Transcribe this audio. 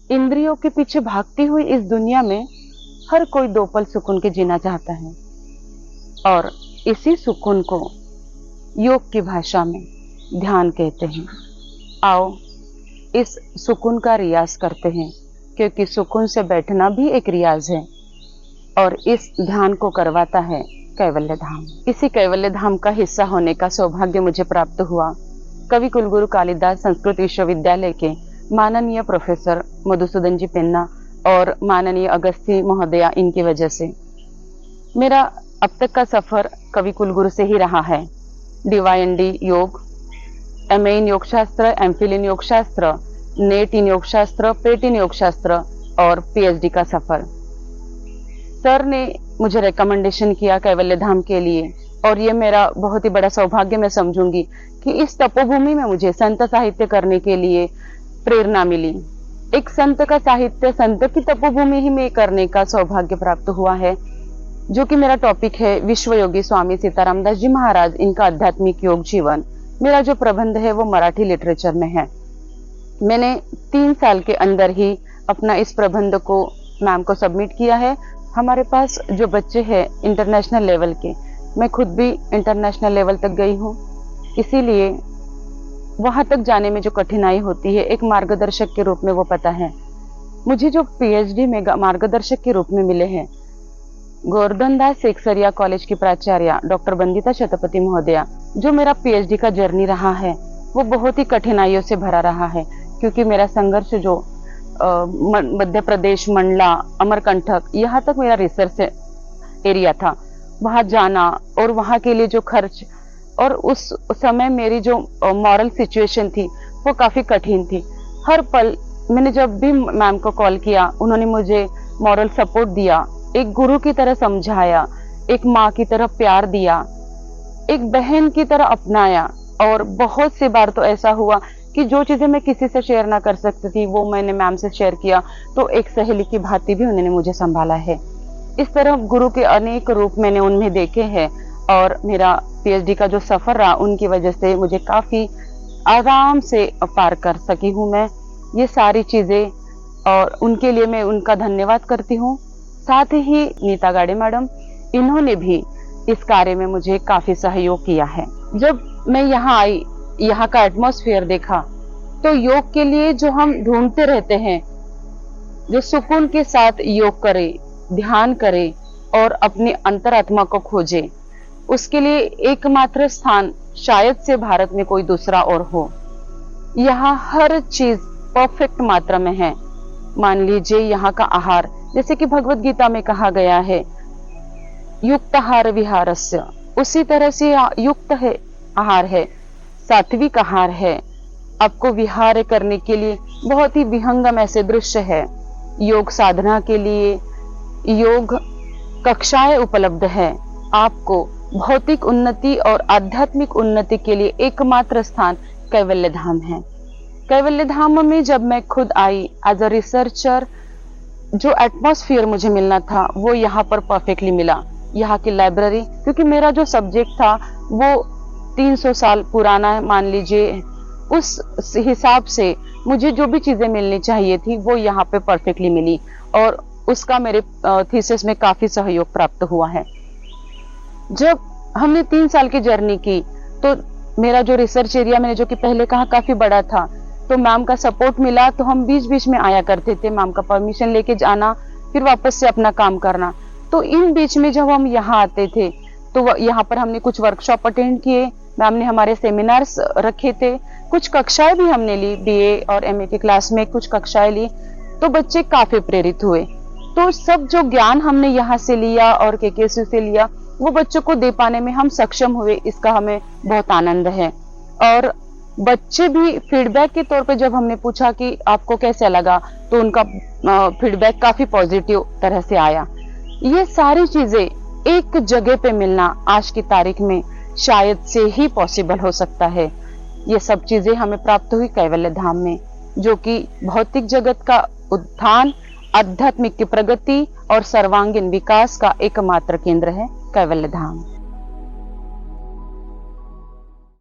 इंद्रियों के पीछे भागती हुई इस दुनिया में हर कोई दो पल सुकून के जीना चाहता है और इसी सुकून को योग की भाषा में ध्यान कहते हैं। आओ इस सुकून का रियाज करते हैं, क्योंकि सुकून से बैठना भी एक रियाज है और इस ध्यान को करवाता है कैवल्य धाम। इसी कैवल्य धाम का हिस्सा होने का सौभाग्य मुझे प्राप्त हुआ कवि कुलगुरु कालिदास संस्कृत विश्वविद्यालय के माननीय प्रोफेसर मधुसूदन जी पेन्ना और माननीय अगस्ती महोदया, इनकी वजह से। मेरा अब तक का सफर कवि कुलगुरु से ही रहा है। DYND योग, MA इन योग शास्त्र, MPhil इन योग शास्त्र, नेट इन योग शास्त्र, पेट इन योग शास्त्र और PhD का सफर। सर ने मुझे रिकमेंडेशन किया कैवल्य धाम के लिए और ये मेरा बहुत ही बड़ा सौभाग्य मैं समझूंगी कि इस तपोभूमि में मुझे संत साहित्य करने के लिए प्रेरणा मिली। एक संत का साहित्य, संत की तपोभूमि ही में करने का सौभाग्य प्राप्त हुआ है, जो कि मेरा टॉपिक है विश्व योगी स्वामी सीताराम दास जी महाराज, इनका आध्यात्मिक योग जीवन। मेरा जो प्रबंध है वो मराठी लिटरेचर में है। मैंने 3 साल के अंदर ही अपना इस प्रबंध को मैम को सबमिट किया है। हमारे पास जो बच्चे हैं इंटरनेशनल लेवल के, मैं खुद भी इंटरनेशनल लेवल तक गई हूँ, इसीलिए वहां तक जाने में जो कठिनाई होती है एक मार्गदर्शक के रूप में वो पता है। मुझे जो PhD में मार्गदर्शक के रूप में मिले हैं, गोवर्धन दास सेक्सरिया कॉलेज की प्राचार्य डॉक्टर बंदिता शतपथी महोदया, जो मेरा PhD का जर्नी रहा है वो बहुत ही कठिनाइयों से भरा रहा है, क्योंकि मेरा संघर्ष जो मध्य प्रदेश, मंडला, अमरकंटक, यहाँ तक मेरा रिसर्च एरिया था, वहां जाना और वहां के लिए जो खर्च और उस समय मेरी जो मॉरल सिचुएशन थी वो काफी कठिन थी। हर पल मैंने जब भी मैम को कॉल किया, उन्होंने मुझे मॉरल सपोर्ट दिया, एक गुरु की तरह समझाया, एक माँ की तरह प्यार दिया, एक बहन की तरह अपनाया। और बहुत सी बार तो ऐसा हुआ कि जो चीजें मैं किसी से शेयर ना कर सकती थी वो मैंने मैम से शेयर किया, तो एक सहेली की भांति भी उन्होंने मुझे संभाला है। इस तरह गुरु के अनेक रूप मैंने उनमें देखे हैं और मेरा PhD का जो सफर रहा उनकी वजह से मुझे काफी आराम से पार कर सकी हूँ मैं ये सारी चीजें, और उनके लिए मैं उनका धन्यवाद करती हूँ। साथ ही नीता गाड़े मैडम, इन्होंने भी इस कार्य में मुझे काफी सहयोग किया है। जब मैं यहाँ आई, यहाँ का एटमॉस्फेयर देखा, तो योग के लिए जो हम ढूंढते रहते हैं, जो सुकून के साथ योग करे, ध्यान करे और अपनी अंतरात्मा को खोजे, उसके लिए एकमात्र स्थान शायद से भारत में कोई दूसरा और हो। यहाँ हर चीज परफेक्ट मात्रा में है। मान लीजिए यहाँ का आहार, जैसे कि भगवत गीता में कहा गया है युक्ताहार विहारस्य, उसी तरह से युक्त है आहार है, सात्विक आहार है। आपको विहार करने के लिए बहुत ही विहंगम ऐसे दृश्य है। योग साधना के लिए योग कक्षाएं उपलब्ध है। आपको भौतिक उन्नति और आध्यात्मिक उन्नति के लिए एकमात्र स्थान कैवल्य धाम है। कैवल्य धाम में जब मैं खुद आई एज अ रिसर्चर, जो एटमॉस्फेयर मुझे मिलना था वो यहाँ पर परफेक्टली मिला। यहाँ की लाइब्रेरी, क्योंकि मेरा जो सब्जेक्ट था वो 300 साल पुराना है मान लीजिए, उस हिसाब से मुझे जो भी चीजें मिलनी चाहिए थी वो यहाँ पे परफेक्टली मिली और उसका मेरे थीसिस में काफी सहयोग प्राप्त हुआ है। जब हमने 3 साल की जर्नी की तो मेरा जो रिसर्च एरिया, मैंने जो कि पहले कहा, काफी बड़ा था, तो मैम का सपोर्ट मिला, तो हम बीच बीच में आया करते थे, मैम का परमिशन लेके जाना, फिर वापस से अपना काम करना। तो इन बीच में जब हम यहाँ आते थे तो यहाँ पर हमने कुछ वर्कशॉप अटेंड किए, मैम ने हमारे सेमिनार्स रखे थे, कुछ कक्षाएं भी हमने ली, BA और MA की क्लास में कुछ कक्षाएं ली, तो बच्चे काफी प्रेरित हुए। तो सब जो ज्ञान हमने यहाँ से लिया और KKSU से लिया वो बच्चों को दे पाने में हम सक्षम हुए, इसका हमें बहुत आनंद है। और बच्चे भी फीडबैक के तौर पे जब हमने पूछा कि आपको कैसा लगा, तो उनका फीडबैक काफी पॉजिटिव तरह से आया। ये सारी चीजें एक जगह पे मिलना आज की तारीख में शायद से ही पॉसिबल हो सकता है। ये सब चीजें हमें प्राप्त हुई कैवल्य धाम में, जो कि भौतिक जगत का उत्थान, आध्यात्मिक की प्रगति और सर्वांगीण विकास का एकमात्र केंद्र है कैवल्य धाम।